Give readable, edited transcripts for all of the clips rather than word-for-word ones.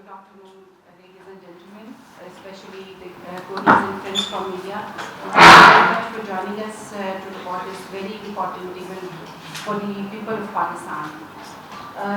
Good afternoon, ladies and gentlemen, especially the colleagues and friends from media. Thank you very much for joining us to report this very important event for the people of Pakistan.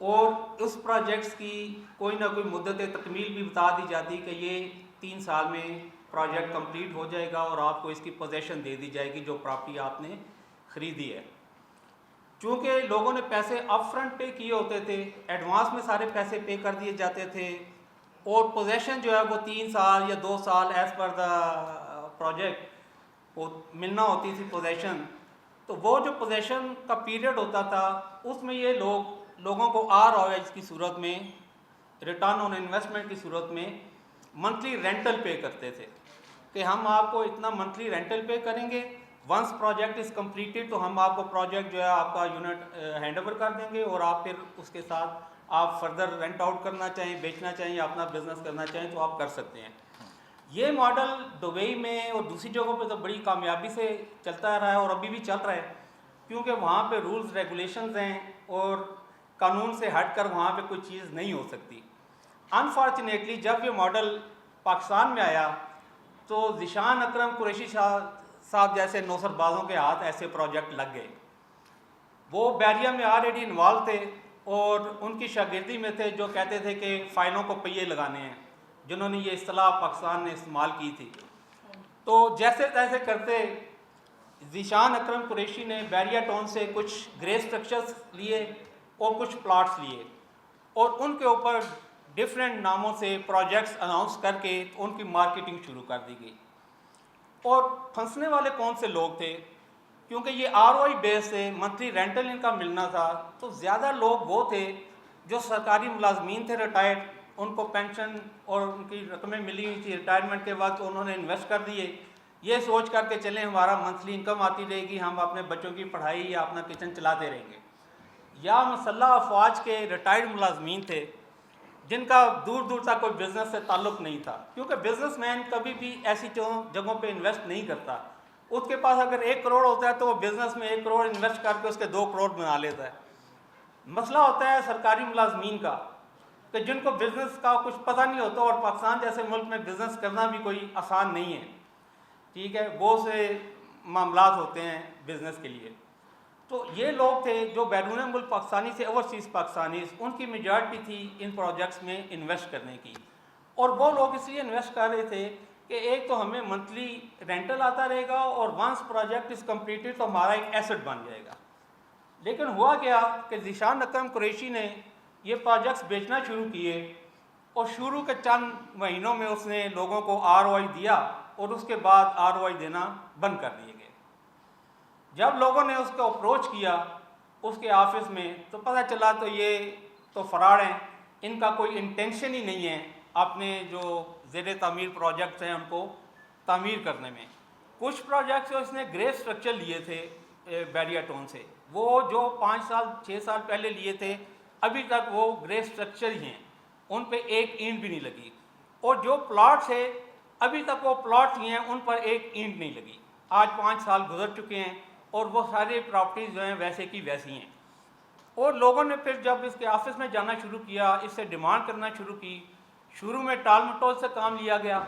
اور اس projects کی کوئی نہ کوئی مدت تکمیل بھی بتا دی جاتی کہ یہ 3 سال میں پروجیکٹ کمپلیٹ ہو جائے گا اور آپ کو اس کی پوزیشن دے دی جائے گی جو پراپرٹی آپ نے خریدی ہے. چونکہ لوگوں نے پیسے اپ فرنٹ پے کیے ہوتے تھے, ایڈوانس میں سارے پیسے پے کر دیے جاتے تھے, اور پوزیشن جو ہے وہ 3 سال یا 2 سال ایز پر دا پروجیکٹ وہ ملنا ہوتی تھی پوزیشن. تو وہ جو پوزیشن کا پیریڈ ہوتا تھا اس میں یہ لوگوں کو ROI کی صورت میں, ریٹرن آن انویسٹمنٹ کی صورت میں منتھلی رینٹل پے کرتے تھے کہ ہم آپ کو اتنا منتھلی رینٹل پے کریں گے, ونس پروجیکٹ از کمپلیٹڈ تو ہم آپ کو پروجیکٹ جو ہے آپ کا یونٹ ہینڈ اوور کر دیں گے, اور آپ پھر اس کے ساتھ آپ فردر رینٹ آؤٹ کرنا چاہیں, بیچنا چاہیں یا اپنا بزنس کرنا چاہیں تو آپ کر سکتے ہیں. یہ ماڈل دبئی میں اور دوسری جگہوں پہ تو بڑی کامیابی سے چلتا رہا ہے اور ابھی بھی چل رہا ہے, کیونکہ وہاں پہ رولز ریگولیشنز ہیں اور قانون سے ہٹ کر وہاں پہ کوئی چیز نہیں ہو سکتی. انفارچونیٹلی جب یہ ماڈل پاکستان میں آیا تو ذیشان اکرم قریشی صاحب جیسے نوسر بازوں کے ہاتھ ایسے پروجیکٹ لگ گئے. وہ بیریا میں آلریڈی انوالو تھے اور ان کی شاگردی میں تھے جو کہتے تھے کہ فائلوں کو پہیے لگانے ہیں, جنہوں نے یہ اصطلاح پاکستان نے استعمال کی تھی. تو جیسے تیسے کرتے ذیشان اکرم قریشی نے بیریا ٹاؤن سے کچھ گرے اسٹرکچرز لیے اور کچھ پلاٹس لیے, اور ان کے اوپر ڈفرینٹ ناموں سے پروجیکٹس اناؤنس کر کے ان کی مارکیٹنگ شروع کر دی گئی. اور پھنسنے والے کون سے لوگ تھے, کیونکہ یہ ROI بیس سے منتھلی رینٹل ان کا ملنا تھا, تو زیادہ لوگ وہ تھے جو سرکاری ملازمین تھے ریٹائرڈ, ان کو پینشن اور ان کی رقمیں ملی ہوئی تھی ریٹائرمنٹ کے وقت, انہوں نے انویسٹ کر دیے یہ سوچ کر کے چلیں ہمارا منتھلی انکم آتی رہے گی, ہم اپنے بچوں کی پڑھائی یا اپنا کچن چلاتے رہیں گے. یا مسلح افواج کے ریٹائرڈ ملازمین تھے جن کا دور دور تک کوئی بزنس سے تعلق نہیں تھا, کیونکہ بزنس مین کبھی بھی ایسی جگہوں پہ انویسٹ نہیں کرتا. اس کے پاس اگر 1 کروڑ ہوتا ہے تو وہ بزنس میں 1 کروڑ انویسٹ کر کے اس کے 2 کروڑ بنا لیتا ہے. مسئلہ ہوتا ہے سرکاری ملازمین کا کہ جن کو بزنس کا کچھ پتہ نہیں ہوتا, اور پاکستان جیسے ملک میں بزنس کرنا بھی کوئی آسان نہیں ہے, ٹھیک ہے, بہت سے معاملات ہوتے ہیں بزنس کے لیے. تو یہ لوگ تھے جو بیرون ملک پاکستانی سے اوورسیز پاکستانیز, ان کی میجارٹی تھی ان پروجیکٹس میں انویسٹ کرنے کی. اور وہ لوگ اس لیے انویسٹ کر رہے تھے کہ ایک تو ہمیں منتھلی رینٹل آتا رہے گا, اور ونس پروجیکٹ از کمپلیٹڈ تو ہمارا ایک ایسٹ بن جائے گا. لیکن ہوا کیا کہ ذیشان اکرم قریشی نے یہ پروجیکٹس بیچنا شروع کیے, اور شروع کے چند مہینوں میں اس نے لوگوں کو ROI دیا, اور اس کے بعد ROI دینا بند کر دیے گئے. جب لوگوں نے اس کو اپروچ کیا اس کے آفس میں تو پتہ چلا تو یہ تو فراڈ ہیں, ان کا کوئی انٹینشن ہی نہیں ہے اپنے جو زیر تعمیر پروجیکٹس ہیں ان کو تعمیر کرنے میں. کچھ پروجیکٹس اس نے گرے اسٹرکچر لیے تھے بیریا ٹاؤن سے, وہ جو 5 سال 6 سال پہلے لیے تھے ابھی تک وہ گرے اسٹرکچر ہی ہیں, ان پہ ایک اینٹ بھی نہیں لگی. اور جو پلاٹس ہے ابھی تک وہ پلاٹ ہی ہیں, ان پر ایک اینٹ نہیں لگی. آج 5 سال گزر چکے ہیں اور وہ ساری پراپرٹیز جو ہیں ویسے کی ویسی ہیں. اور لوگوں نے پھر جب اس کے آفس میں جانا شروع کیا, اس سے ڈیمانڈ کرنا شروع کی, شروع میں ٹال مٹول سے کام لیا گیا,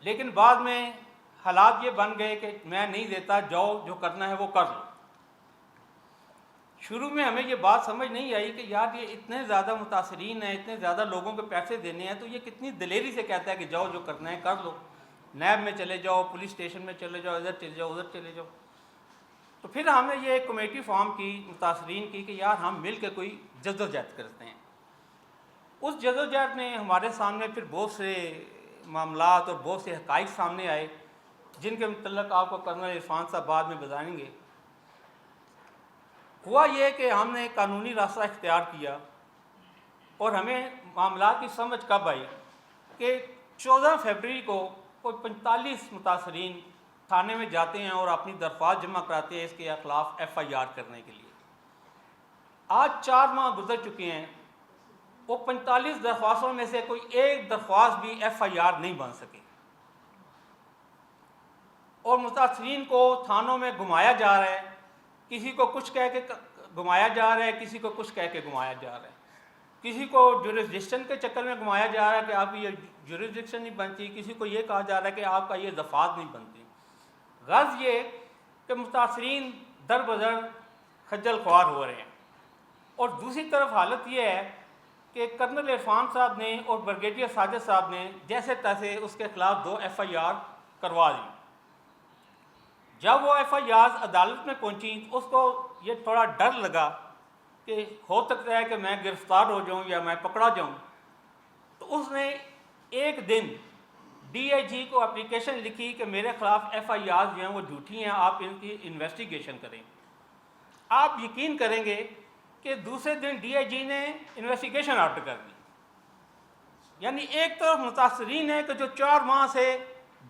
لیکن بعد میں حالات یہ بن گئے کہ میں نہیں دیتا, جاؤ جو کرنا ہے وہ کر لو. شروع میں ہمیں یہ بات سمجھ نہیں آئی کہ یار یہ اتنے زیادہ متاثرین ہیں, اتنے زیادہ لوگوں کو پیسے دینے ہیں, تو یہ کتنی دلیری سے کہتا ہے کہ جاؤ جو کرنا ہے کر لو, نیب میں چلے جاؤ, پولیس اسٹیشن میں چلے جاؤ, ادھر چلے جاؤ ادھر چلے جاؤ. تو پھر ہم نے یہ ایک کمیٹی فارم کی متاثرین کی کہ یار ہم مل کے کوئی جدوجہد کرتے ہیں. اس جدوجہد میں ہمارے سامنے پھر بہت سے معاملات اور بہت سے حقائق سامنے آئے جن کے متعلق آپ کو کرنل عرفان صاحب بعد میں بتائیں گے. ہوا یہ کہ ہم نے قانونی راستہ اختیار کیا, اور ہمیں معاملات کی سمجھ کب آئی کہ 14 فروری کو کوئی 45 متاثرین تھانے میں جاتے ہیں اور اپنی درخواست جمع کراتے ہیں اس کے خلاف FIR کرنے کے لیے. آج 4 ماہ گزر چکے ہیں, وہ 45 درخواستوں میں سے کوئی ایک درخواست بھی FIR نہیں بن سکی, اور متاثرین کو تھانوں میں گھمایا جا رہا ہے, کسی کو کچھ کہہ کے گھمایا جا رہا ہے, کسی کو کچھ کہہ کے گھمایا جا رہا ہے, کسی کو جورسڈکشن کے چکر میں گھمایا جا رہا ہے کہ آپ کی یہ جورسڈکشن نہیں بنتی, کسی کو یہ کہا جا رہا ہے کہ آپ کا یہ دفعات نہیں بنتی. غرض یہ کہ متاثرین در بدر خجل خوار ہو رہے ہیں. اور دوسری طرف حالت یہ ہے کہ کرنل عرفان صاحب نے اور بریگیڈیئر ساجد صاحب نے جیسے تیسے اس کے خلاف 2 FIR کروا دی. جب وہ FIR عدالت میں پہنچی اس کو یہ تھوڑا ڈر لگا کہ ہو سکتا ہے کہ میں گرفتار ہو جاؤں یا میں پکڑا جاؤں. تو اس نے ایک دن DIG کو اپلیکیشن لکھی کہ میرے خلاف FIR جو ہیں وہ جھوٹی ہیں, آپ ان کی انویسٹیگیشن کریں. آپ یقین کریں گے کہ دوسرے دن DIG نے انویسٹیگیشن آرڈر کر دی. یعنی ایک طرف متاثرین ہیں کہ جو 4 ماہ سے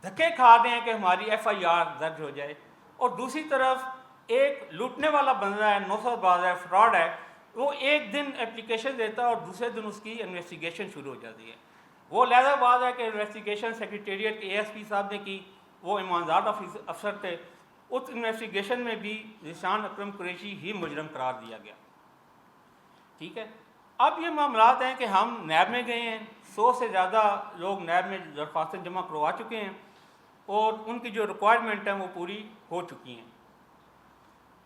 دھکے کھا رہے ہیں کہ ہماری FIR درج ہو جائے, اور دوسری طرف ایک لوٹنے والا بندہ ہے, نوسط باز ہے, فراڈ ہے, وہ ایک دن اپلیکیشن دیتا ہے اور دوسرے دن اس کی انویسٹیگیشن شروع ہو جاتی ہے. وہ لہذا بات ہے کہ انویسٹیگیشن سیکریٹریٹ کے ASP صاحب نے کی, وہ ایماندار افسر تھے. اس انویسٹیگیشن میں بھی ذیشان اکرم قریشی ہی مجرم قرار دیا گیا. ٹھیک ہے, اب یہ معاملات ہیں کہ ہم نیب میں گئے ہیں, 100 سے زیادہ لوگ نیب میں درخواستیں جمع کروا چکے ہیں اور ان کی جو ریکوائرمنٹ ہیں وہ پوری ہو چکی ہیں.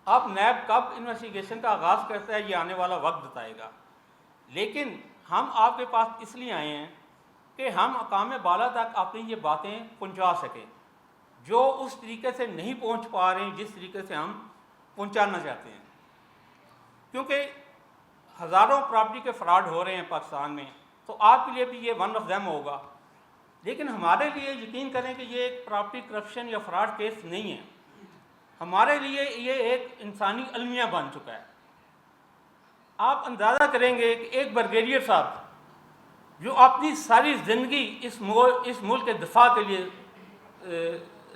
اب نیب کب انویسٹیگیشن کا آغاز کرتا ہے یہ آنے والا وقت بتائے گا, لیکن ہم آپ کے پاس اس لیے آئے ہیں کہ ہم مقام بالا تک اپنی یہ باتیں پہنچا سکیں جو اس طریقے سے نہیں پہنچ پا رہے ہیں جس طریقے سے ہم پہنچانا چاہتے ہیں. کیونکہ ہزاروں پراپرٹی کے فراڈ ہو رہے ہیں پاکستان میں, تو آپ کے لیے بھی یہ ون آف دیم ہوگا. لیکن ہمارے لیے یقین کریں کہ یہ ایک پراپرٹی کرپشن یا فراڈ کیس نہیں ہے, ہمارے لیے یہ ایک انسانی المیہ بن چکا ہے. آپ اندازہ کریں گے کہ ایک بریگیڈیئر صاحب جو اپنی ساری زندگی اس ملک کے دفاع کے لیے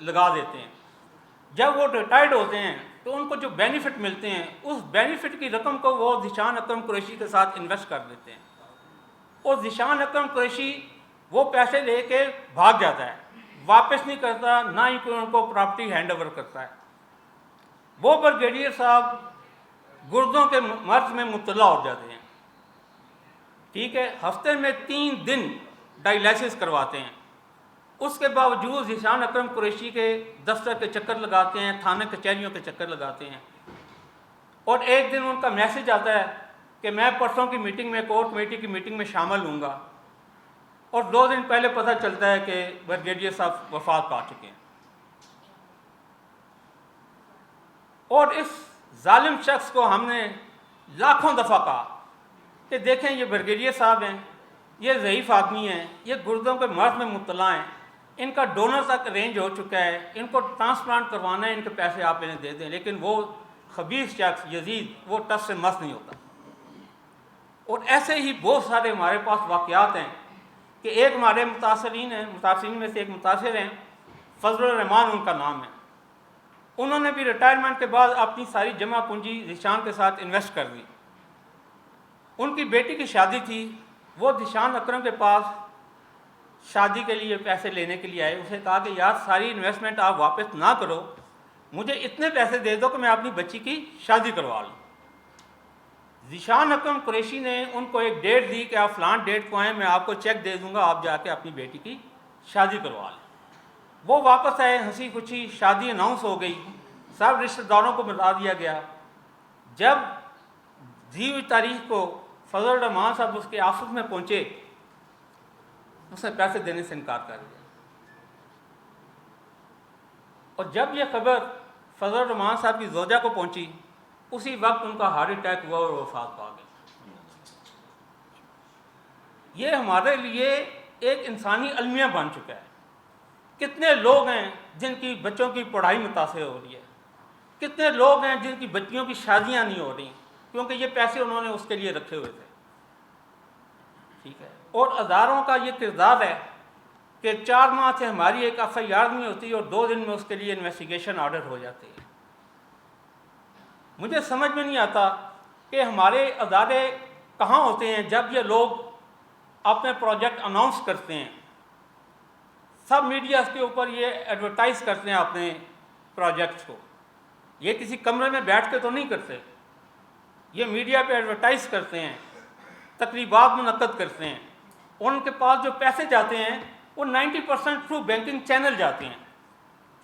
لگا دیتے ہیں, جب وہ ریٹائرڈ ہوتے ہیں تو ان کو جو بینیفٹ ملتے ہیں اس بینیفٹ کی رقم کو وہ ذیشان اکرم قریشی کے ساتھ انویسٹ کر دیتے ہیں, اور ذیشان اکرم قریشی وہ پیسے لے کے بھاگ جاتا ہے, واپس نہیں کرتا, نہ ہی کوئی ان کو پراپرٹی ہینڈ اوور کرتا ہے. وہ بریگیڈیئر صاحب گردوں کے مرض میں مبتلا ہو جاتے ہیں. ٹھیک ہے, ہفتے میں 3 دن ڈائلائسس کرواتے ہیں. اس کے باوجود ذیشان اکرم قریشی کے دفتر کے چکر لگاتے ہیں, تھانے کچہریوں کے چکر لگاتے ہیں, اور ایک دن ان کا میسج آتا ہے کہ میں پرسوں کی میٹنگ میں, کور کمیٹی کی میٹنگ میں شامل ہوں گا, اور 2 دن پہلے پتہ چلتا ہے کہ بریگیڈیئر صاحب وفات پا چکے ہیں. اور اس ظالم شخص کو ہم نے لاکھوں دفعہ کہا کہ دیکھیں یہ بریگیڈیئر صاحب ہیں, یہ ضعیف آدمی ہیں, یہ گردوں کے مرض میں مبتلا ہیں, ان کا ڈونر تک ارینج ہو چکا ہے, ان کو ٹرانسپلانٹ کروانا ہے, ان کے پیسے آپ انہیں دے دیں. لیکن وہ خبیث شخص یزید وہ ٹس سے مس نہیں ہوتا. اور ایسے ہی بہت سارے ہمارے پاس واقعات ہیں کہ ایک ہمارے متاثرین میں سے ایک متاثر ہیں, فضل الرحمان ان کا نام ہے. انہوں نے بھی ریٹائرمنٹ کے بعد اپنی ساری جمع پونجی ذیشان کے ساتھ انویسٹ کر دی. ان کی بیٹی کی شادی تھی, وہ ذیشان اکرم کے پاس شادی کے لیے پیسے لینے کے لیے آئے. اسے کہا کہ یار ساری انویسٹمنٹ آپ واپس نہ کرو, مجھے اتنے پیسے دے دو کہ میں اپنی بچی کی شادی کروا لوں. ذیشان اکرم قریشی نے ان کو ایک ڈیٹ دی کہ آپ فلان ڈیٹ کو آئیں, میں آپ کو چیک دے دوں گا, آپ جا کے اپنی بیٹی کی شادی کروا لیں. وہ واپس آئے, ہنسی خوشی, شادی اناؤنس ہو گئی, سب رشتہ داروں کو بتا دیا گیا. جب دی ہوئی تاریخ کو فضل الرحمان صاحب اس کے آفس میں پہنچے, اس نے پیسے دینے سے انکار کر دیا. اور جب یہ خبر فضل الرحمان صاحب کی زوجہ کو پہنچی, اسی وقت ان کا ہارٹ اٹیک ہوا اور وفات پا گئے. یہ ہمارے لیے ایک انسانی المیہ بن چکا ہے. کتنے لوگ ہیں جن کی بچوں کی پڑھائی متاثر ہو رہی ہے, کتنے لوگ ہیں جن کی بچیوں کی شادیاں نہیں ہو رہی کیونکہ یہ پیسے انہوں نے اس کے لیے رکھے ہوئے تھے. ٹھیک ہے, اور ہزاروں کا یہ کردار ہے کہ 4 ماہ سے ہماری ایک FIR نہیں ہوتی اور 2 دن میں اس کے لیے انویسٹیگیشن آرڈر ہو جاتی ہے. مجھے سمجھ میں نہیں آتا کہ ہمارے ادارے کہاں ہوتے ہیں جب یہ لوگ اپنے پروجیکٹ اناؤنس کرتے ہیں. سب میڈیا کے اوپر یہ ایڈورٹائز کرتے ہیں اپنے پروجیکٹس کو. یہ کسی کمرے میں بیٹھ کے تو نہیں کرتے, یہ میڈیا پہ ایڈورٹائز کرتے ہیں, تقریبات منعقد کرتے ہیں. ان کے پاس جو پیسے جاتے ہیں وہ 90% تھرو بینکنگ چینل جاتے ہیں.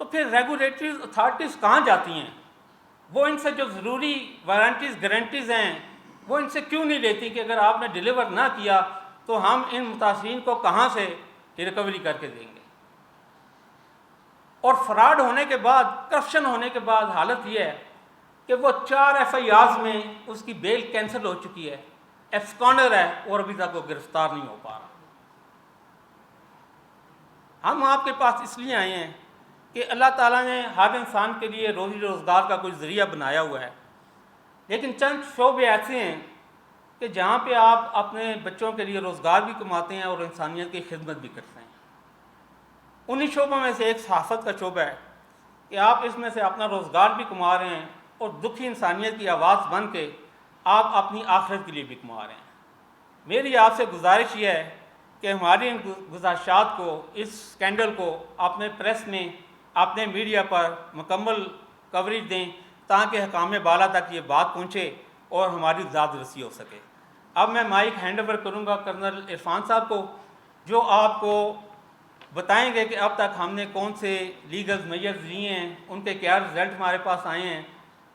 تو پھر ریگولیٹری اتھارٹیز کہاں جاتی ہیں؟ وہ ان سے جو ضروری وارنٹیز گارنٹیز ہیں وہ ان سے کیوں نہیں لیتی کہ اگر آپ نے ڈیلیور نہ کیا تو ہم ان متاثرین کو کہاں سے ریکوری کر کے دیں گے؟ اور فراڈ ہونے کے بعد، کرپشن ہونے کے بعد حالت یہ ہے کہ وہ 4 FIRs میں اس کی بیل کینسل ہو چکی ہے، ایبسکانڈر ہے اور ابھی تک وہ گرفتار نہیں ہو پا رہا۔ ہم آپ کے پاس اس لیے آئے ہیں کہ اللہ تعالیٰ نے ہر انسان کے لیے روزی روزگار کا کوئی ذریعہ بنایا ہوا ہے، لیکن چند شعبے ایسے ہیں کہ جہاں پہ آپ اپنے بچوں کے لیے روزگار بھی کماتے ہیں اور انسانیت کی خدمت بھی کرتے ہیں۔ انہی شعبوں میں سے ایک صحافت کا شعبہ ہے کہ آپ اس میں سے اپنا روزگار بھی کما رہے ہیں اور دکھی انسانیت کی آواز بن کے آپ اپنی آخرت کے لیے بھی کما رہے ہیں۔ میری آپ سے گزارش یہ ہے کہ ہماری ان گزارشات کو، اس اسکینڈل کو اپنے پریس میں، اپنے میڈیا پر مکمل کوریج دیں تاکہ حکام بالا تک یہ بات پہنچے اور ہماری زاد رسی ہو سکے۔ اب میں مائک ہینڈ اوور کروں گا کرنل عرفان صاحب کو، جو آپ کو بتائیں گے کہ اب تک ہم نے کون سے لیگل میجرز لیے ہیں، ان کے کیا رزلٹ ہمارے پاس آئے ہیں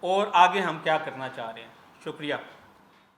اور آگے ہم کیا کرنا چاہ رہے ہیں۔ شکریہ۔